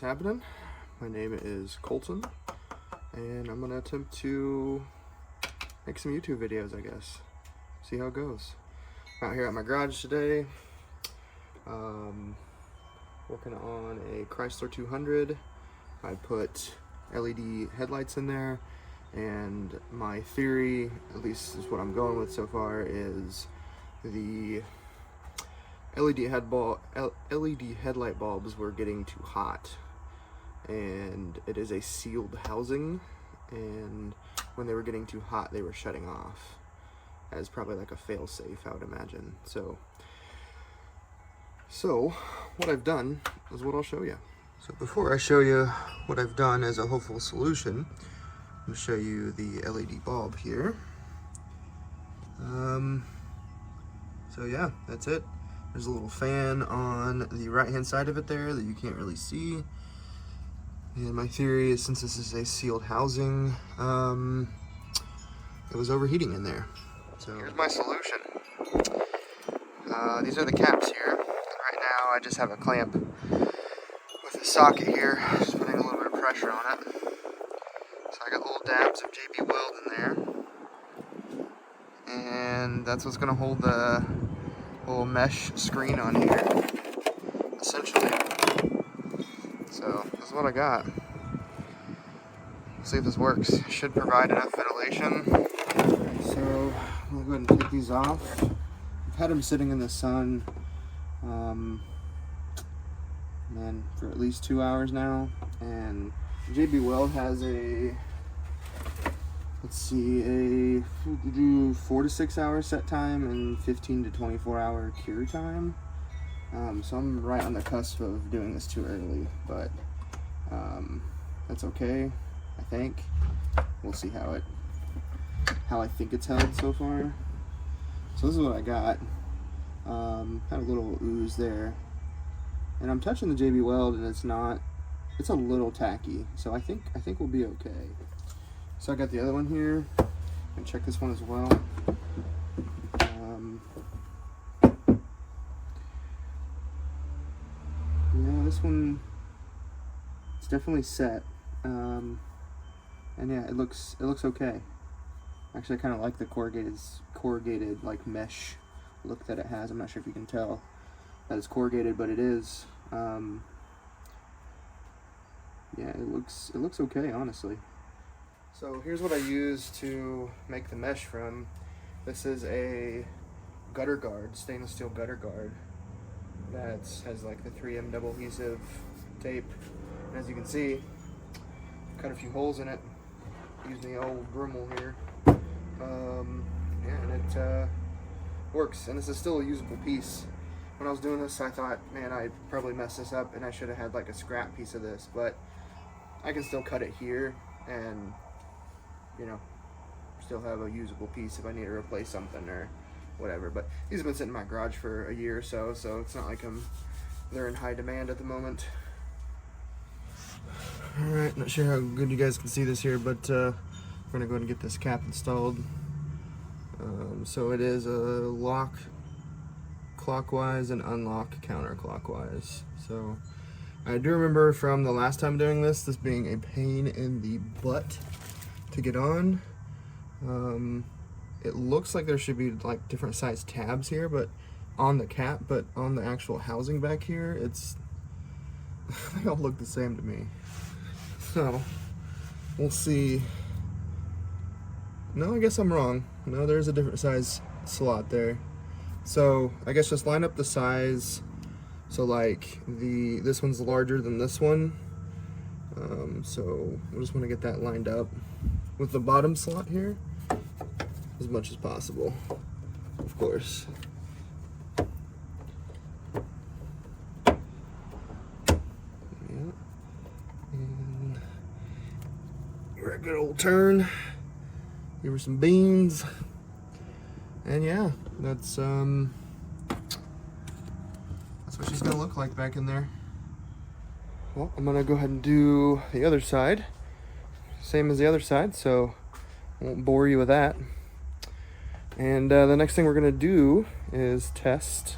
happening? My name is Colton, and I'm gonna attempt to make some YouTube videos, I guess. See how it goes. Out here at my garage today, working on a Chrysler 200. I put LED headlights in there, and my theory, at least is what I'm going with so far, is the LED headlight bulbs were getting too hot, and it is a sealed housing, and when they were getting too hot they were shutting off as probably like a fail-safe, I would imagine. So what I've done is what I'll show you. So before I show you what I've done as a hopeful solution, I'm going to show you the LED bulb here. So yeah, that's it. There's a little fan on the right hand side of it there that you can't really see. And my theory is, since this is a sealed housing, it was overheating in there. So here's my solution. These are the caps here. And right now I just have a clamp with a socket here, just putting a little bit of pressure on it. So I got little dabs of JB Weld in there. And that's what's gonna hold the little mesh screen on here, essentially. So this is what I got. See if this works. Should provide enough ventilation. So I'm gonna go ahead and take these off. I've had them sitting in the sun, man, for at least 2 hours now. And JB Weld has a, let's see, a 4 to 6 hour set time and 15 to 24 hour cure time. So I'm right on the cusp of doing this too early, but that's okay, I think. We'll see how I think it's held so far. So this is what I got. Had a little ooze there, and I'm touching the JB Weld, and it's a little tacky. So I think we'll be okay. So I got the other one here, and check this one as well. Yeah, this one, it's definitely set, and yeah, it looks okay. Actually, I kind of like the corrugated like mesh look that it has. I'm not sure if you can tell that it's corrugated, but it is. Yeah, it looks okay, honestly. So here's what I use to make the mesh from. This is a gutter guard, stainless steel gutter guard that has like the 3M double adhesive tape. And as you can see, cut a few holes in it using the old Dremel here. Yeah, and it works. And this is still a usable piece. When I was doing this, I thought, man, I probably messed this up and I should have had like a scrap piece of this, but I can still cut it here and, you know, still have a usable piece if I need to replace something or whatever. But these have been sitting in my garage for a year or so, so it's not like they're in high demand at the moment. Alright, not sure how good you guys can see this here, but we're gonna go ahead and get this cap installed. So it is a lock clockwise and unlock counterclockwise. So I do remember from the last time doing this being a pain in the butt to get on. It looks like there should be like different size tabs here, but on the cap, but on the actual housing back here, they all look the same to me. So we'll see. No, I guess I'm wrong. No, there's a different size slot there. So I guess just line up the size. So like this one's larger than this one. So we just want to get that lined up with the bottom slot here as much as possible, of course. Yeah. And we're a good old turn. Give her some beans, and yeah, that's what she's gonna look like back in there. Well, I'm gonna go ahead and do the other side, same as the other side, so I won't bore you with that. And the next thing we're gonna do is test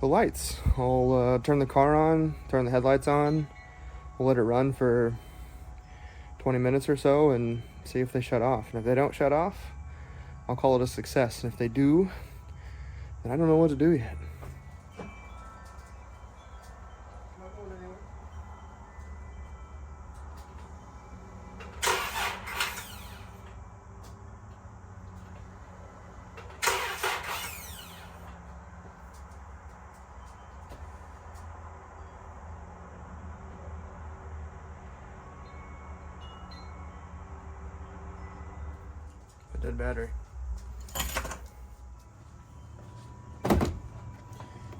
the lights. I'll turn the car on, turn the headlights on, We'll let it run for 20 minutes or so and see if they shut off. And if they don't shut off, I'll call it a success. And if they do, then I don't know what to do yet. A dead battery.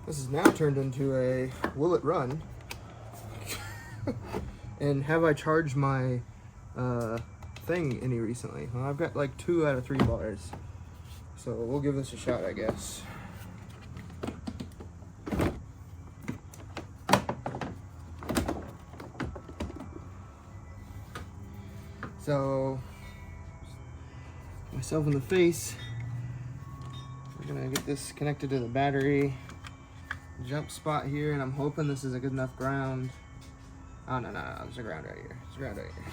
This is now turned into a will it run? And have I charged my thing any recently? Well, I've got like 2 out of 3 bars. So we'll give this a shot, I guess. So, myself in the face. We're gonna get this connected to the battery jump spot here, and I'm hoping this is a good enough ground. Oh, no, there's a ground right here. There's a ground right here.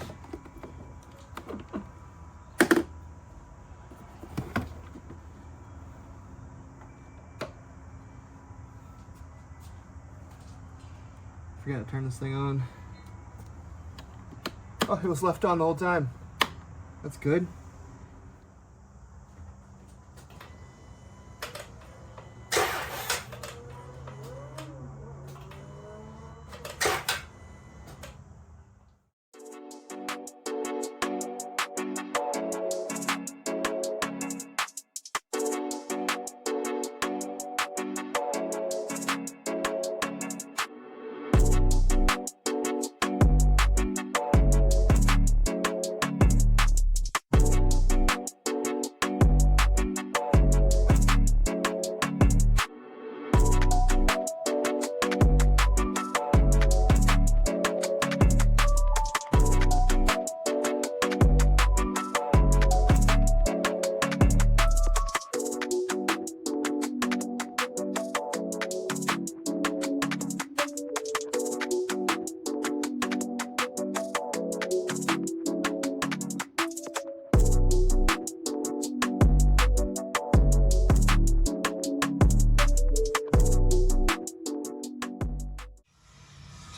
Forgot to turn this thing on. Oh, it was left on the whole time. That's good.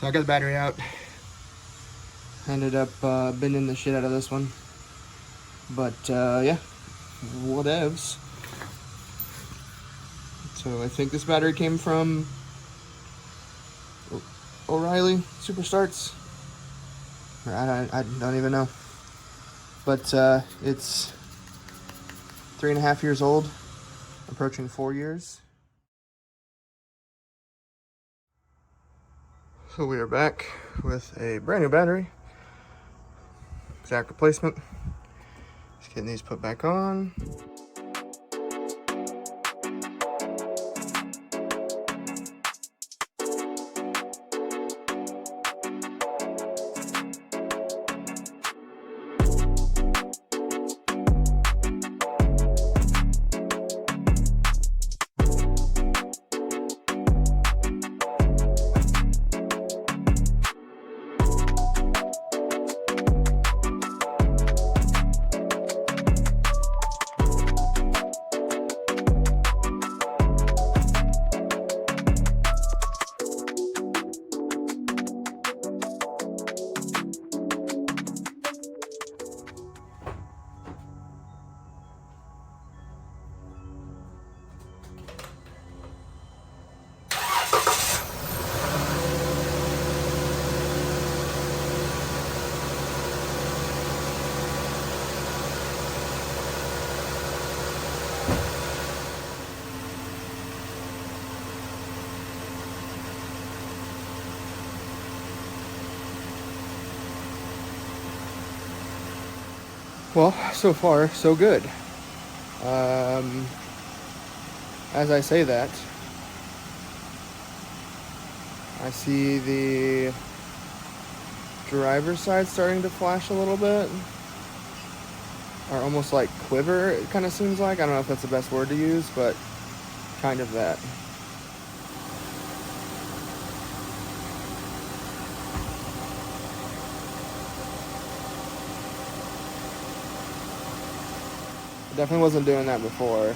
So I got the battery out. Ended up bending the shit out of this one. But yeah, whatevs. So I think this battery came from O'Reilly Super Starts. Or I don't even know. But it's 3.5 years old, approaching 4 years. So we are back with a brand new battery. Exact replacement. Just getting these put back on. Well, so far, so good. As I say that, I see the driver's side starting to flash a little bit. Or almost like quiver, it kind of seems like. I don't know if that's the best word to use, but kind of that. Definitely wasn't doing that before.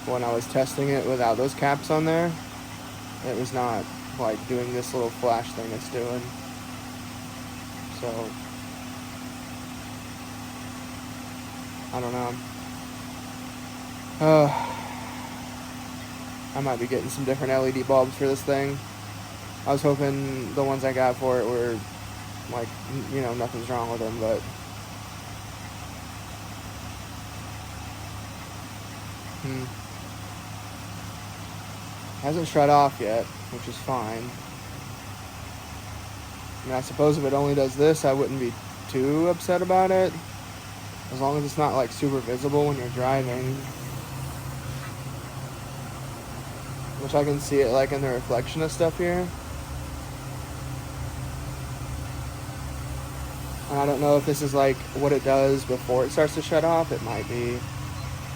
When I was testing it without those caps on there, it was not like doing this little flash thing it's doing. So I don't know. I might be getting some different LED bulbs for this thing. I was hoping the ones I got for it were like, you know, nothing's wrong with them, but hasn't shut off yet, which is fine. I mean, I suppose if it only does this, I wouldn't be too upset about it, as long as it's not like super visible when you're driving, which I can see it like in the reflection of stuff here. And I don't know if this is like what it does before it starts to shut off. It might be,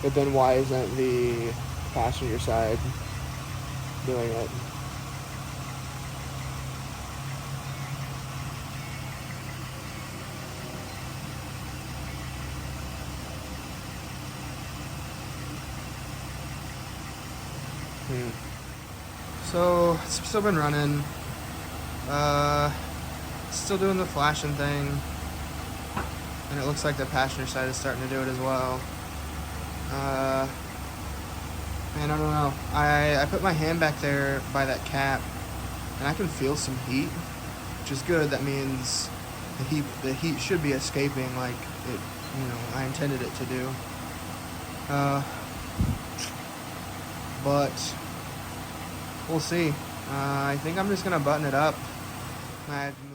but then why isn't the passenger side doing it? So it's still been running. Still doing the flashing thing, and it looks like the passenger side is starting to do it as well. Man, I don't know. I put my hand back there by that cap, and I can feel some heat, which is good. That means the heat should be escaping like it, you know, I intended it to do. But we'll see. I think I'm just gonna button it up. I have to move.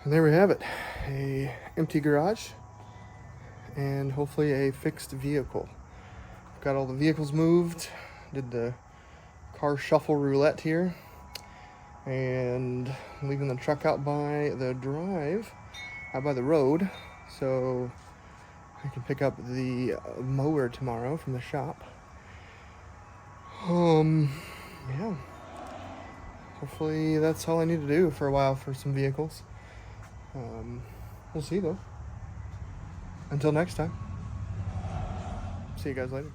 And there we have it, a empty garage and hopefully a fixed vehicle. Got all the vehicles moved, did the car shuffle roulette here, and leaving the truck out by the drive, out by the road, so I can pick up the mower tomorrow from the shop. Yeah, hopefully that's all I need to do for a while for some vehicles. We'll see though. Until next time. See you guys later.